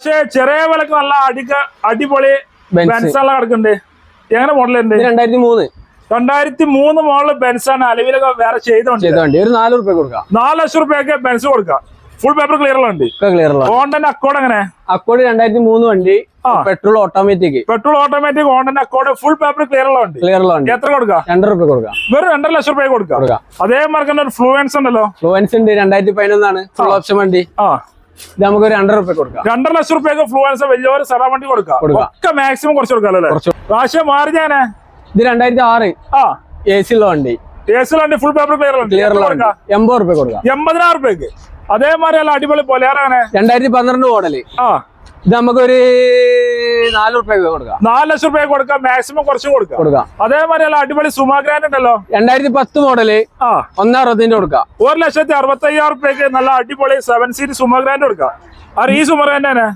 പക്ഷേ ചെറിയ വിലക്ക് നല്ല അടിപൊളി ബെൻസാണ് കിടക്കുന്നുണ്ട്. എങ്ങനെ മോഡലുണ്ട്? 2003 മോഡൽ ബെൻസാണ്. അലവിലൊക്കെ വേറെ ചെയ്തോണ്ട് ഒരു 4 രൂപ കൊടുക്കാം. 4 ലക്ഷം രൂപയൊക്കെ ബെൻസ് കൊടുക്കാം. ഫുൾ പേപ്പർ ക്ലിയർ ഉണ്ട്. ഹോണ്ടന്റെ അക്കോഡ് എങ്ങനെ? അക്കോഡ് 2003 വണ്ടി, പെട്രോൾ ഓട്ടോമാറ്റിക്. ഹോണ്ടന്റെ അക്കോഡ് ഫുൾ പേപ്പർ ക്ലിയർ ഉണ്ട്. എത്ര കൊടുക്കാം? 2 രൂപ കൊടുക്കാം. വെറും 2.5 ലക്ഷം രൂപ കൊടുക്കാം. അതേമാതിരി ഒരു ഫ്ലുവൻസ് ഉണ്ടല്ലോ. ഫ്ലുവൻസ് ഉണ്ട്, 2011 ആണ്. ഫുൾ ഓപ്ഷൻ വണ്ടി. ഇത് നമുക്ക് 2 രൂപ കൊടുക്കാം. 2.5 ലക്ഷം രൂപയ്ക്ക് ഫ്ലുവൻസ് വലിയൊരു സെറാ വണ്ടി കൊടുക്കാം. ഒക്കെ മാക്സിമം കുറച്ച് കൊടുക്കാം അല്ലേ? പ്രാവശ്യം മാറി ഞാനേ. ഇത് 2006 AC ഉള്ള വണ്ടി. ഫുൾ പേപ്പർ ക്ലിയർ ഉണ്ട്. 80 രൂപ കൊടുക്കാം. 80,000 രൂപയ്ക്ക്. അതേമാതിരി അല്ല അടിപൊളി പൊലേറാണ്. 2012 മോഡല്. ഇത് നമുക്കൊരു 4 രൂപ കൊടുക്കാം. 4 ലക്ഷം രൂപ കൊടുക്കാം. മാക്സിമം കുറച്ച് കൊടുക്കാം. അതേമാതിരി അല്ല അടിപൊളി സുമാ ഗ്രാൻഡ് ഉണ്ടല്ലോ. 2010 മോഡല്. 1.60 കൊടുക്കാം. 1,65,000 രൂപയ്ക്ക് നല്ല അടിപൊളി 7 സീറ്റ് സുമാ ഗ്രാൻഡ് കൊടുക്കാം. ഈ സുമാ ഗ്രാൻഡ് തന്നെ